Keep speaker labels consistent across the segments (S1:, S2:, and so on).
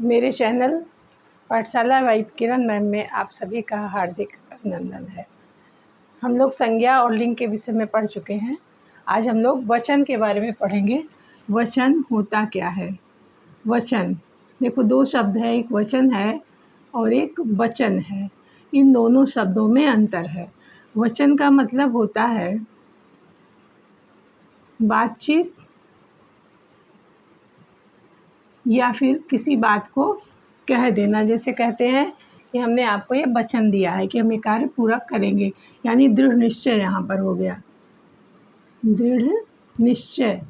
S1: मेरे चैनल पाठशाला वाइफ किरण मैम में आप सभी का हार्दिक अभिनंदन है। हम लोग संज्ञा और लिंग के विषय में पढ़ चुके हैं। आज हम लोग वचन के बारे में पढ़ेंगे। वचन होता क्या है? वचन देखो, दो शब्द है, एक वचन है और एक वचन है। इन दोनों शब्दों में अंतर है। वचन का मतलब होता है बातचीत या फिर किसी बात को कह देना। जैसे कहते हैं कि हमने आपको ये वचन दिया है कि हम ये कार्य पूरा करेंगे, यानी दृढ़ निश्चय यहाँ पर हो गया। दृढ़ निश्चय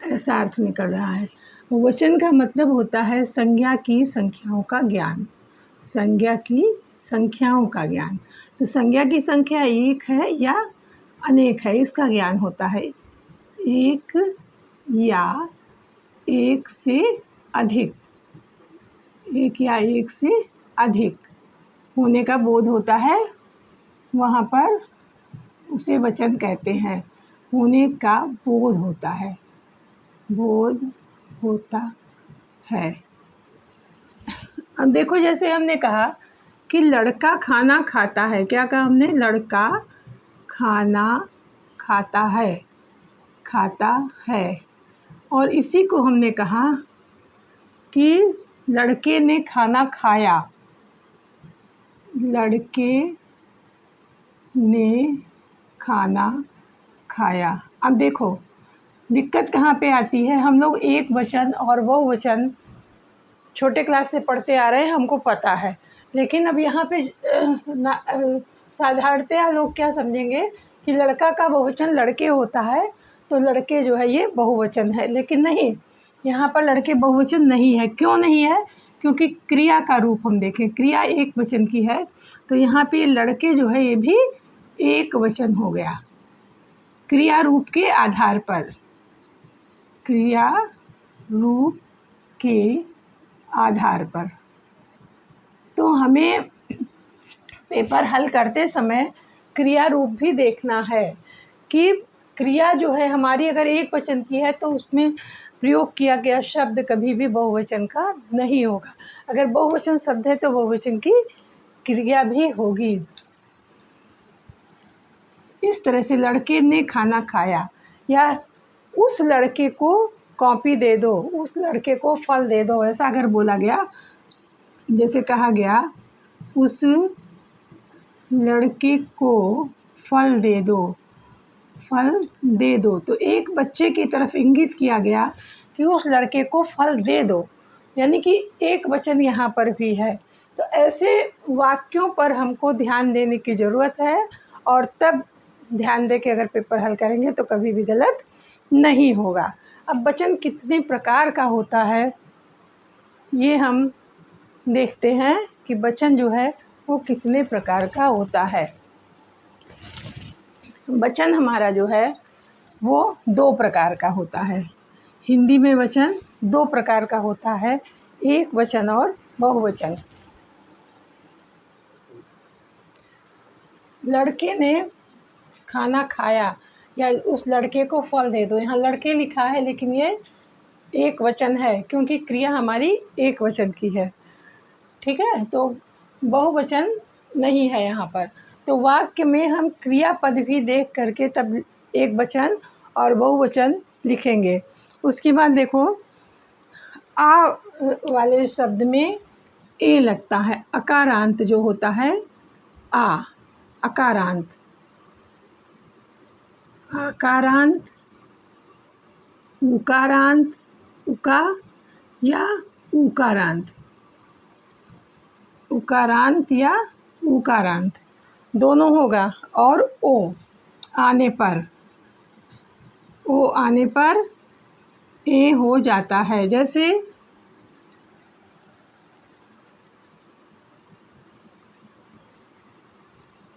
S1: ऐसा अर्थ निकल रहा है। वचन का मतलब होता है संज्ञा की संख्याओं का ज्ञान। संज्ञा की संख्याओं का ज्ञान। तो संज्ञा की संख्या एक है या अनेक है, इसका ज्ञान होता है। एक या एक से अधिक, एक या एक से अधिक होने का बोध होता है, वहाँ पर उसे वचन कहते हैं। होने का बोध होता है, बोध होता है। अब देखो, जैसे हमने कहा कि लड़का खाना खाता है। क्या कहा हमने? लड़का खाना खाता है, खाता है। और इसी को हमने कहा कि लड़के ने खाना खाया। लड़के ने खाना खाया। अब देखो, दिक्कत कहाँ पे आती है। हम लोग एक वचन और बहुवचन छोटे क्लास से पढ़ते आ रहे हैं, हमको पता है। लेकिन अब यहाँ पे साधारणतया लोग क्या समझेंगे कि लड़का का बहुवचन लड़के होता है, तो लड़के जो है ये बहुवचन है। लेकिन नहीं, यहाँ पर लड़के बहुवचन नहीं है। क्यों नहीं है? क्योंकि क्रिया का रूप हम देखें, क्रिया एक वचन की है, तो यहाँ पे लड़के जो है ये भी एक वचन हो गया क्रिया रूप के आधार पर। क्रिया रूप के आधार पर। तो हमें पेपर हल करते समय क्रिया रूप भी देखना है कि क्रिया जो है हमारी अगर एक वचन की है तो उसमें प्रयोग किया गया शब्द कभी भी बहुवचन का नहीं होगा। अगर बहुवचन शब्द है तो बहुवचन की क्रिया भी होगी। इस तरह से लड़के ने खाना खाया, या उस लड़के को कॉपी दे दो, उस लड़के को फल दे दो, ऐसा अगर बोला गया, जैसे कहा गया उस लड़के को फल दे दो, फल दे दो, तो एक बच्चे की तरफ इंगित किया गया कि उस लड़के को फल दे दो, यानी कि एक वचन यहाँ पर भी है। तो ऐसे वाक्यों पर हमको ध्यान देने की ज़रूरत है, और तब ध्यान दे के अगर पेपर हल करेंगे तो कभी भी गलत नहीं होगा। अब वचन कितने प्रकार का होता है ये हम देखते हैं कि वचन जो है वो कितने प्रकार का होता है। वचन हमारा जो है वो दो प्रकार का होता है। हिंदी में वचन दो प्रकार का होता है, एक वचन और बहुवचन। लड़के ने खाना खाया, या उस लड़के को फल दे दो। यहाँ लड़के लिखा है लेकिन ये एक वचन है, क्योंकि क्रिया हमारी एक वचन की है। ठीक है, तो बहुवचन नहीं है यहाँ पर। तो वाक्य में हम क्रियापद भी देख करके तब एक वचन और बहुवचन लिखेंगे। उसके बाद देखो, आ वाले शब्द में ए लगता है, अकारांत जो होता है आ, अकारांत। आकारांत, उकारांत, उका या उकारांत, उकारांत या उकारांत दोनों होगा। और ओ आने पर, ओ आने पर ए हो जाता है। जैसे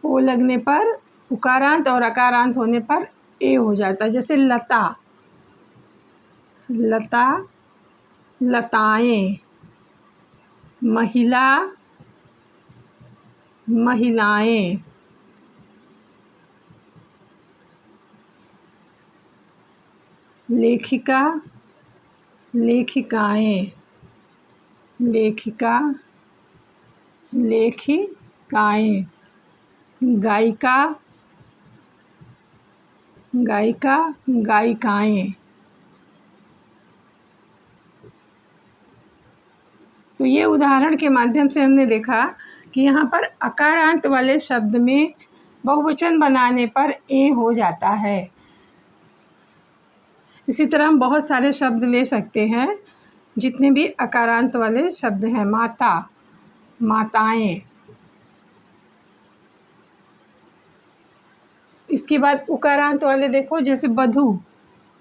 S1: ओ लगने पर उकारांत और अकारांत होने पर ए हो जाता है। जैसे लता, लता, लताएं। महिला, महिलाएं। लेखिका, लेखिकाएं। लेखिका, लेखिकाएँ। गायिका, गायिका, गायिकाएँ। तो ये उदाहरण के माध्यम से हमने देखा कि यहाँ पर अकारांत वाले शब्द में बहुवचन बनाने पर ए हो जाता है। इसी तरह हम बहुत सारे शब्द ले सकते हैं जितने भी अकारांत वाले शब्द हैं। माता, माताएं। इसके बाद उकारांत वाले देखो, जैसे बधू,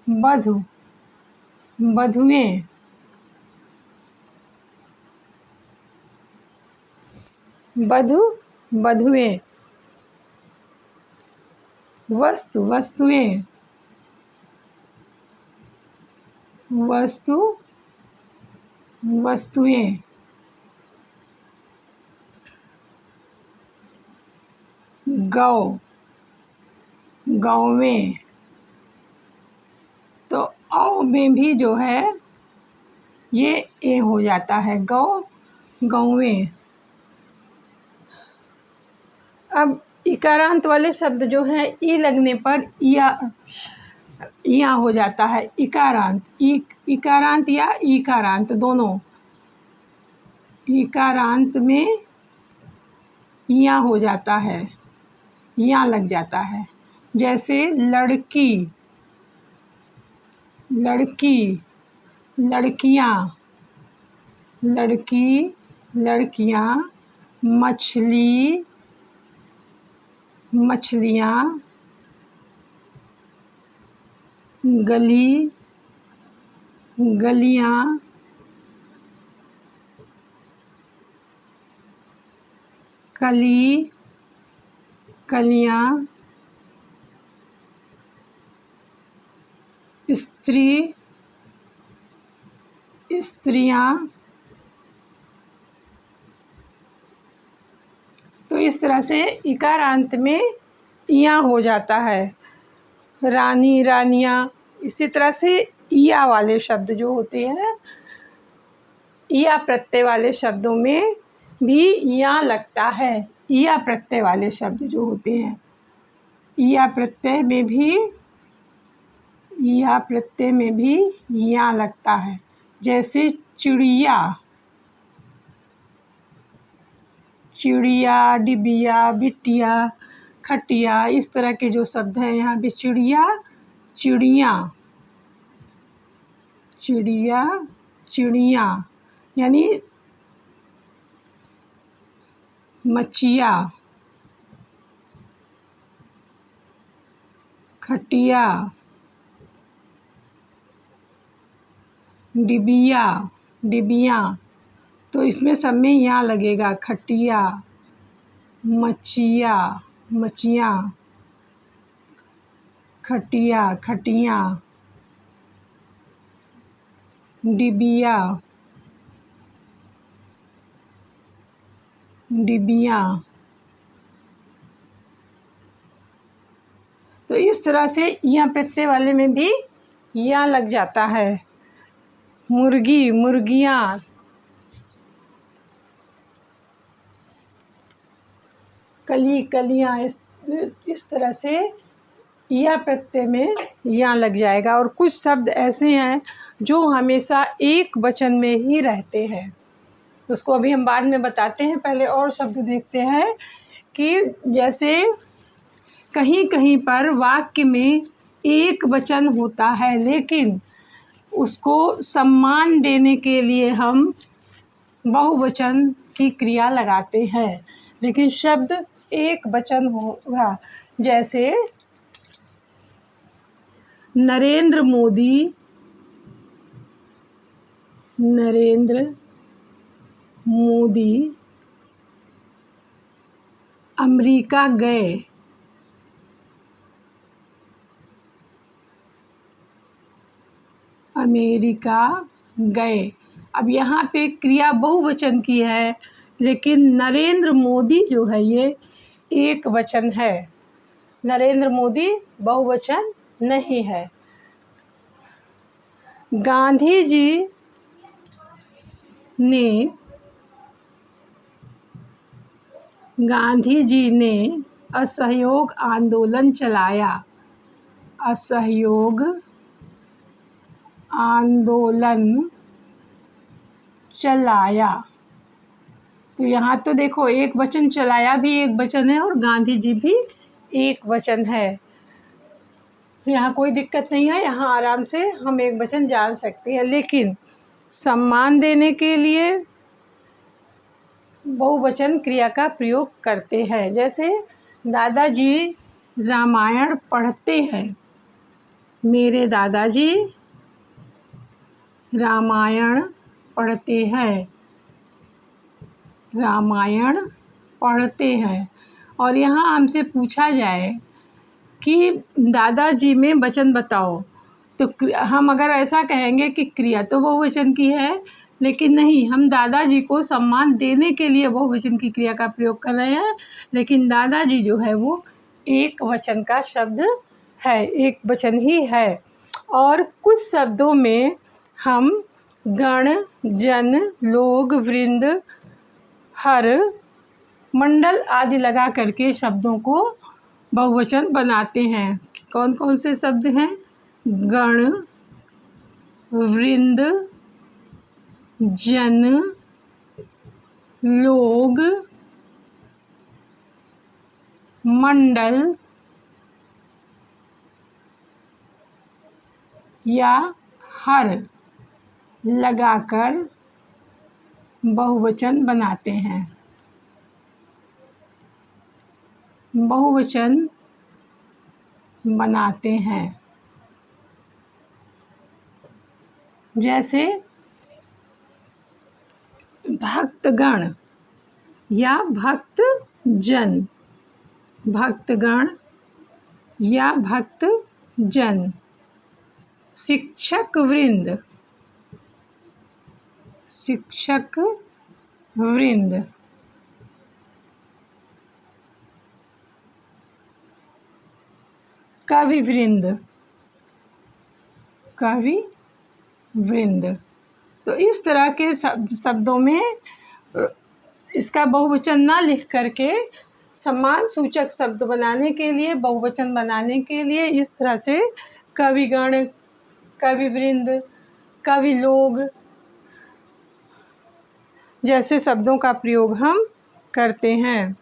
S1: बधू, बधुएं। बधू, बधुएं। वस्तु, वस्तुएं, वस्तु, वस्तुएं। गौ, गौवें। तो औ में भी जो है ये ए हो जाता है। गौ, गौवें। अब इकारांत वाले शब्द जो हैं ई लगने पर या हो जाता है। इकारांत, इकारांत या ईकारांत दोनों। इकारांत में या हो जाता है, या लग जाता है। जैसे लड़की, लड़की, लड़कियाँ, लड़की, लड़कियाँ। मछली, मछलियाँ। गली, गलियाँ। कली, कलियाँ। स्त्री, स्त्रियाँ। तो इस तरह से इकारांत में या हो जाता है। रानी, रानियाँ। इसी तरह से या वाले शब्द जो होते हैं, या प्रत्यय वाले शब्दों में भी या लगता है। या प्रत्यय वाले शब्द जो होते हैं, या प्रत्यय में भी, या प्रत्यय में भी या लगता है। जैसे चिड़िया, चिड़िया, डिबिया, बिटिया, खटिया। इस तरह के जो शब्द हैं यहाँ भी चिड़िया, चिड़ियाँ, चिड़िया, चिड़ियाँ। यानी मच्छिया, खटिया, डिबिया, डिबिया। तो इसमें सब में यहाँ लगेगा। खटिया, मच्छिया, मच्छियाँ। खटिया, खटियाँ। डिबिया, डिबियाँ। तो इस तरह से या प्रत्यय वाले में भी या लग जाता है। मुर्गी, मुर्गियाँ। कली, कलियाँ। इस तरह से या प्रत्यय में या लग जाएगा। और कुछ शब्द ऐसे हैं जो हमेशा एक वचन में ही रहते हैं, उसको अभी हम बाद में बताते हैं। पहले और शब्द देखते हैं कि जैसे कहीं कहीं पर वाक्य में एक वचन होता है, लेकिन उसको सम्मान देने के लिए हम बहुवचन की क्रिया लगाते हैं, लेकिन शब्द एक वचन होगा। जैसे नरेंद्र मोदी, नरेंद्र मोदी अमेरिका गए। अमेरिका गए। अब यहाँ पे क्रिया बहुवचन की है, लेकिन नरेंद्र मोदी जो है ये एक वचन है। नरेंद्र मोदी बहुवचन नहीं है। गांधी जी, ने गांधी जी ने असहयोग आंदोलन चलाया। असहयोग आंदोलन चलाया। तो यहाँ तो देखो एक वचन, चलाया भी एक वचन है और गांधी जी भी एक वचन है। यहाँ कोई दिक्कत नहीं है, यहाँ आराम से हम एक वचन जान सकते हैं। लेकिन सम्मान देने के लिए बहुवचन क्रिया का प्रयोग करते हैं। जैसे दादाजी रामायण पढ़ते हैं। मेरे दादाजी रामायण पढ़ते हैं। रामायण पढ़ते हैं। और यहाँ हमसे पूछा जाए कि दादाजी में वचन बताओ, तो हम अगर ऐसा कहेंगे कि क्रिया तो बहुवचन की है, लेकिन नहीं, हम दादाजी को सम्मान देने के लिए बहुवचन की क्रिया का प्रयोग कर रहे हैं। लेकिन दादाजी जो है वो एक वचन का शब्द है, एक वचन ही है। और कुछ शब्दों में हम गण, जन, लोग, वृंद, हर, मंडल आदि लगा करके शब्दों को बहुवचन बनाते हैं। कौन कौन से शब्द हैं? गण, वृंद, जन, लोग, मंडल या हर लगाकर बहुवचन बनाते हैं। बहुवचन बनाते हैं। जैसे भक्तगण या भक्तजन। भक्तगण या भक्तजन। शिक्षक वृंद। शिक्षक वृंद। कवि वृंद। कवि वृंद। तो इस तरह के शब्दों में इसका बहुवचन ना लिख करके सम्मान सूचक शब्द बनाने के लिए, बहुवचन बनाने के लिए इस तरह से कविगण, कवि वृंद, कवि लोग जैसे शब्दों का प्रयोग हम करते हैं।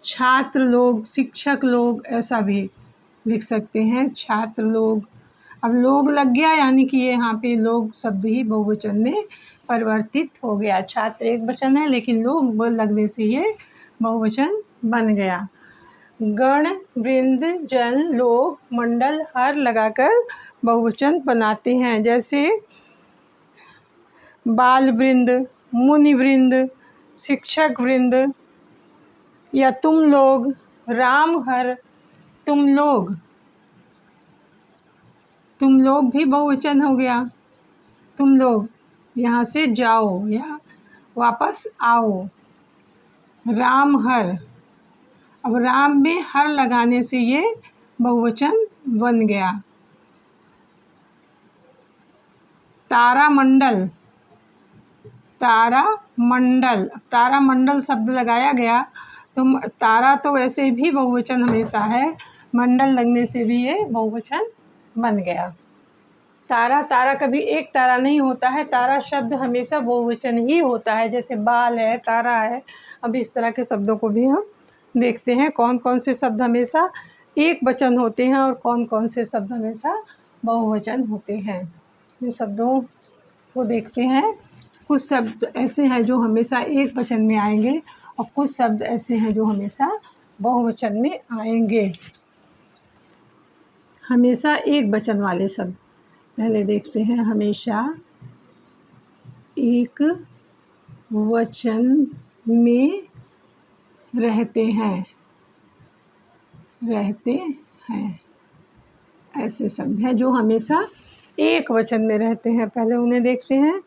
S1: छात्र लोग, शिक्षक लोग, ऐसा भी लिख सकते हैं। छात्र लोग। अब लोग लग गया, यानी कि ये यहाँ पे लोग शब्द ही बहुवचन में परिवर्तित हो गया। छात्र एक वचन है, लेकिन लोग लगने से ये बहुवचन बन गया। गण, वृंद, जन, लोग, मंडल, हर लगाकर बहुवचन बनाते हैं। जैसे बाल वृंद, मुनि वृंद, शिक्षक वृंद या तुम लोग, राम हर, तुम लोग। तुम लोग भी बहुवचन हो गया। तुम लोग यहाँ से जाओ या वापस आओ। राम हर। अब राम में हर लगाने से ये बहुवचन बन गया। तारामंडल। तारामंडल। तारामंडल शब्द लगाया गया तो तारा तो वैसे भी बहुवचन हमेशा है, मंडल लगने से भी ये बहुवचन बन गया। तारा, तारा कभी एक तारा नहीं होता है, तारा शब्द हमेशा बहुवचन ही होता है। जैसे बाल है, तारा है। अब इस तरह के शब्दों को भी हम देखते हैं, कौन कौन से शब्द हमेशा एक वचन होते हैं और कौन कौन से शब्द हमेशा बहुवचन होते हैं। इन शब्दों को देखते हैं। कुछ शब्द ऐसे हैं जो हमेशा एक वचन में आएंगे और कुछ शब्द ऐसे हैं जो हमेशा बहुवचन में आएंगे। हमेशा एक वचन वाले शब्द पहले देखते हैं। हमेशा एक वचन में रहते हैं। रहते हैं। ऐसे शब्द हैं जो हमेशा एक वचन में रहते हैं। पहले उन्हें देखते हैं।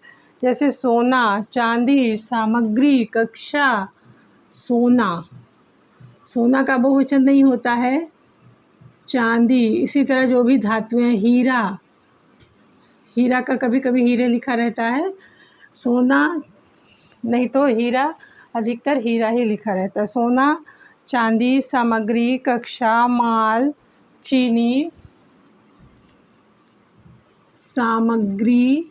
S1: जैसे सोना, चांदी, सामग्री, कक्षा। सोना, सोना का बहुवचन नहीं होता है, चांदी। इसी तरह जो भी धातुएं, हीरा, हीरा का कभी कभी हीरे लिखा रहता है, सोना नहीं तो हीरा, अधिकतर हीरा ही लिखा रहता है। सोना, चांदी, सामग्री, कक्षा, माल, चीनी, सामग्री,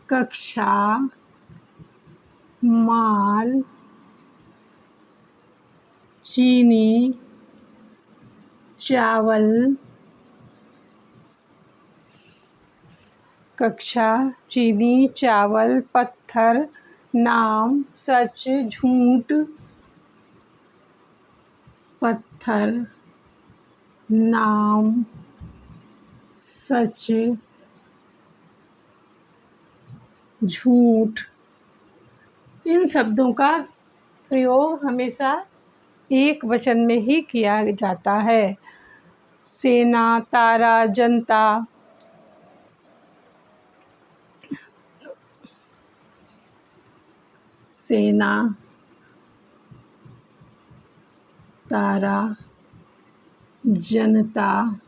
S1: कक्षा, माल, चीनी, चावल, कक्षा, चीनी, चावल, पत्थर, नाम, सच, झूठ, पत्थर, नाम, सच, झूठ। इन शब्दों का प्रयोग हमेशा एक वचन में ही किया जाता है। सेना, तारा, जनता, सेना, तारा, जनता,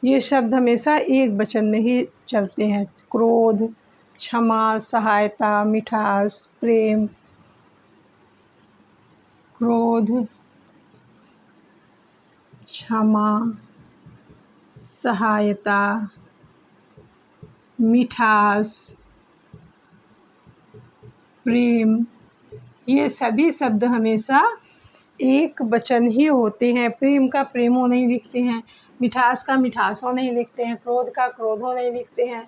S1: ये शब्द हमेशा एक वचन में ही चलते हैं। क्रोध, क्षमा, सहायता, मिठास, प्रेम, क्रोध, क्षमा, सहायता, मिठास, प्रेम, ये सभी शब्द हमेशा एक वचन ही होते हैं। प्रेम का प्रेमो नहीं लिखते हैं, मिठास का मिठासों नहीं लिखते हैं, क्रोध का क्रोधों नहीं लिखते हैं,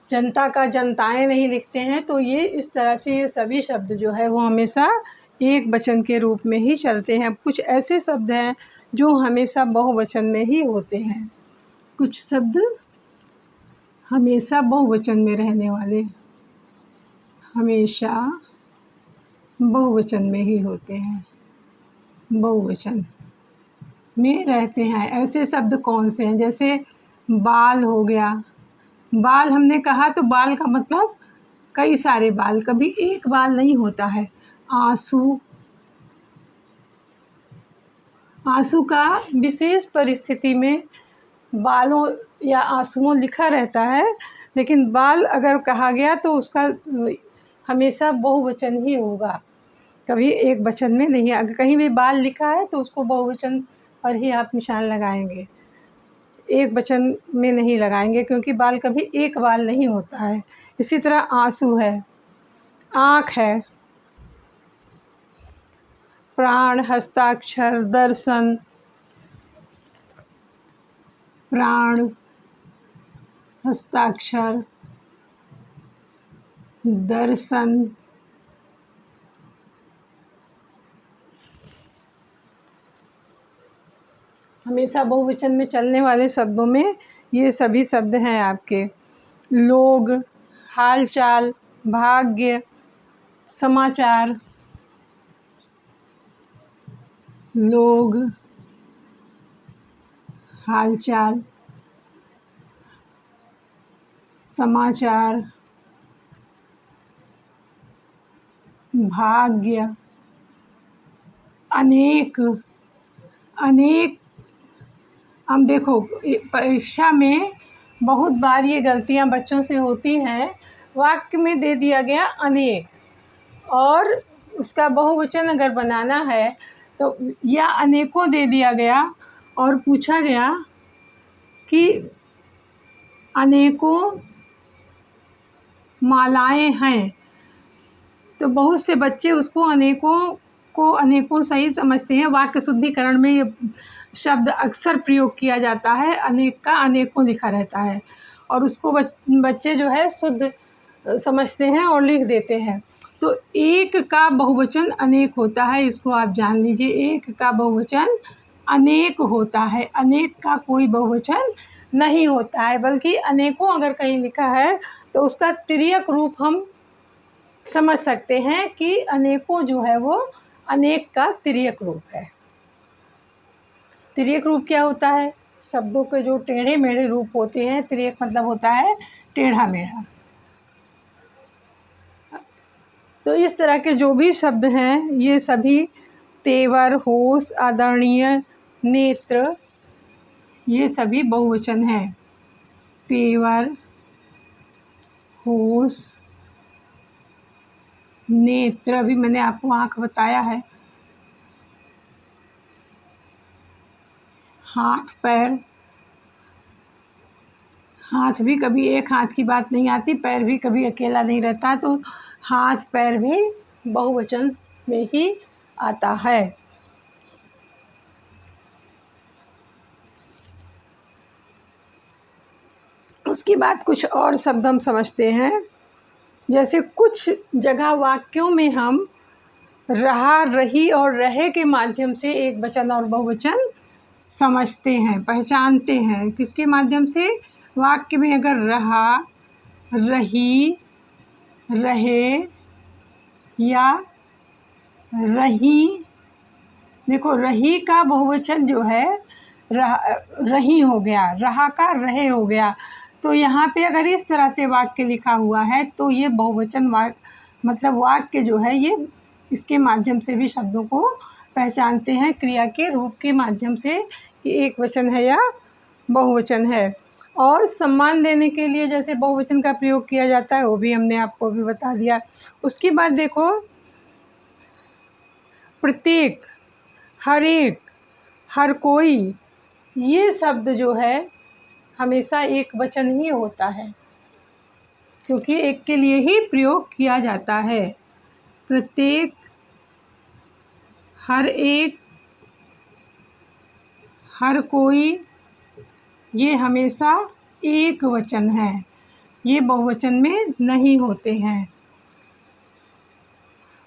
S1: जनता का जनताएं नहीं लिखते हैं। तो ये इस तरह से ये सभी शब्द जो है वो हमेशा एक वचन के रूप में ही चलते हैं। कुछ ऐसे शब्द हैं जो हमेशा बहुवचन में ही होते हैं, कुछ शब्द हमेशा बहुवचन में रहने वाले हमेशा बहुवचन में ही होते हैं, बहुवचन में रहते हैं। ऐसे शब्द कौन से हैं? जैसे बाल हो गया। बाल हमने कहा तो बाल का मतलब कई सारे बाल, कभी एक बाल नहीं होता है। आंसू, आंसू का विशेष परिस्थिति में बालों या आंसुओं लिखा रहता है, लेकिन बाल अगर कहा गया तो उसका हमेशा बहुवचन ही होगा, कभी एक वचन में नहीं। अगर कहीं भी बाल लिखा है तो उसको बहुवचन पर ही आप निशान लगाएंगे, एक वचन में नहीं लगाएंगे, क्योंकि बाल कभी एक बाल नहीं होता है। इसी तरह आंसू है, आँख है, प्राण, हस्ताक्षर, दर्शन, प्राण, हस्ताक्षर, दर्शन, हमेशा बहुवचन में चलने वाले शब्दों में ये सभी शब्द हैं आपके। लोग, हालचाल, भाग्य, समाचार, लोग, हालचाल, समाचार, भाग्य, अनेक। अनेक, हम देखो परीक्षा में बहुत बार ये गलतियां बच्चों से होती हैं। वाक्य में दे दिया गया अनेक, और उसका बहुवचन अगर बनाना है तो या अनेकों दे दिया गया और पूछा गया कि अनेकों मालाएं हैं, तो बहुत से बच्चे उसको अनेकों को अनेकों सही समझते हैं। वाक्य शुद्धिकरण में ये शब्द अक्सर प्रयोग किया जाता है, अनेक का अनेकों लिखा रहता है, और उसको बच्चे जो है शुद्ध समझते हैं और लिख देते हैं। तो एक का बहुवचन अनेक होता है, इसको आप जान लीजिए। एक का बहुवचन अनेक होता है, अनेक का कोई बहुवचन नहीं होता है, बल्कि अनेकों अगर कहीं लिखा है तो उसका तिर्यक रूप हम समझ सकते हैं कि अनेकों जो है वो अनेक का तिर्यक रूप है। तिर्यक रूप क्या होता है? शब्दों के जो टेढ़े मेढ़े रूप होते हैं, तिर्यक मतलब होता है टेढ़ा मेढ़ा। तो इस तरह के जो भी शब्द हैं ये सभी तेवर, होश, आदरणीय, नेत्र, ये सभी बहुवचन है। तेवर, होश, नेत्र, अभी मैंने आपको आँख बताया है। हाथ पैर, हाथ भी कभी एक हाथ की बात नहीं आती, पैर भी कभी अकेला नहीं रहता, तो हाथ पैर भी बहुवचन में ही आता है। उसके बाद कुछ और शब्द हम समझते हैं। जैसे कुछ जगह वाक्यों में हम रहा, रही और रहे के माध्यम से एक वचन और बहुवचन समझते हैं, पहचानते हैं। किसके माध्यम से? वाक्य में अगर रहा, रही, रहे या रही, देखो रही का बहुवचन जो है रही हो गया, रहा का रहे हो गया। तो यहाँ पे अगर इस तरह से वाक्य लिखा हुआ है तो ये बहुवचन मतलब वाक्य जो है ये इसके माध्यम से भी शब्दों को पहचानते हैं, क्रिया के रूप के माध्यम से कि एक वचन है या बहुवचन है। और सम्मान देने के लिए जैसे बहुवचन का प्रयोग किया जाता है वो भी हमने आपको भी बता दिया। उसके बाद देखो प्रत्येक, हर एक, हर कोई, ये शब्द जो है हमेशा एक वचन ही होता है, क्योंकि एक के लिए ही प्रयोग किया जाता है। प्रत्येक, हर एक, हर कोई, ये हमेशा एक वचन है, ये बहुवचन में नहीं होते हैं।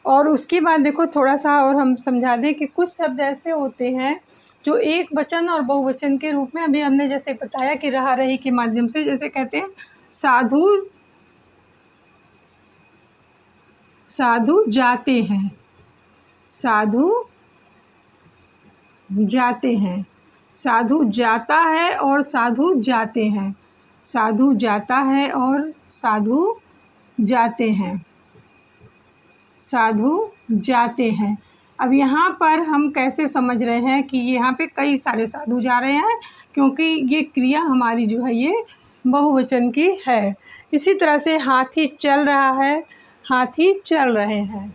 S1: और उसके बाद देखो थोड़ा सा और हम समझा दें कि कुछ शब्द ऐसे होते हैं जो एक वचन और बहुवचन के रूप में, अभी हमने जैसे बताया कि रहा, रही के माध्यम से, जैसे कहते हैं साधु, साधु जाते हैं, साधु जाते हैं, साधु जाता है और साधु जाते हैं, साधु जाता है और साधु जाते हैं, साधु जाते हैं। अब यहाँ पर हम कैसे समझ रहे हैं कि यहाँ पे कई सारे साधु जा रहे हैं, क्योंकि ये क्रिया हमारी जो है ये बहुवचन की है। इसी तरह से हाथी चल रहा है, हाथी चल रहे हैं,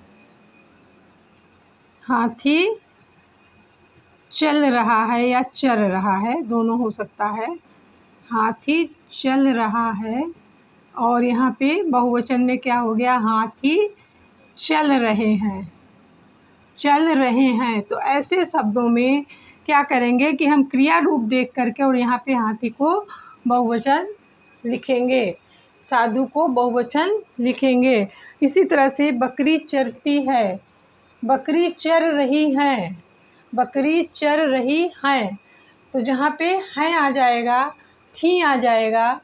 S1: हाथी चल रहा है या चल रहा है, दोनों हो सकता है। हाथी चल रहा है और यहाँ पे बहुवचन में क्या हो गया? हाथी चल रहे हैं, चल रहे हैं। तो ऐसे शब्दों में क्या करेंगे कि हम क्रिया रूप देख करके और यहाँ पे हाथी को बहुवचन लिखेंगे, साधु को बहुवचन लिखेंगे। इसी तरह से बकरी चरती है, बकरी चर रही है, बकरी चर रही है। तो जहाँ पे है आ जाएगा, थी आ जाएगा,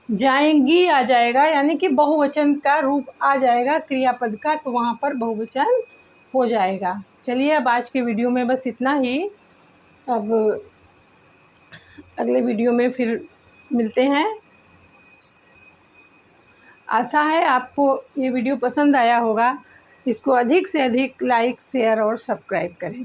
S1: जाएंगी आ जाएगा, यानी कि बहुवचन का रूप आ जाएगा क्रियापद का, तो वहाँ पर बहुवचन हो जाएगा। चलिए अब आज के वीडियो में बस इतना ही। अब अगले वीडियो में फिर मिलते हैं। आशा है आपको ये वीडियो पसंद आया होगा। इसको अधिक से अधिक लाइक, शेयर और सब्सक्राइब करें।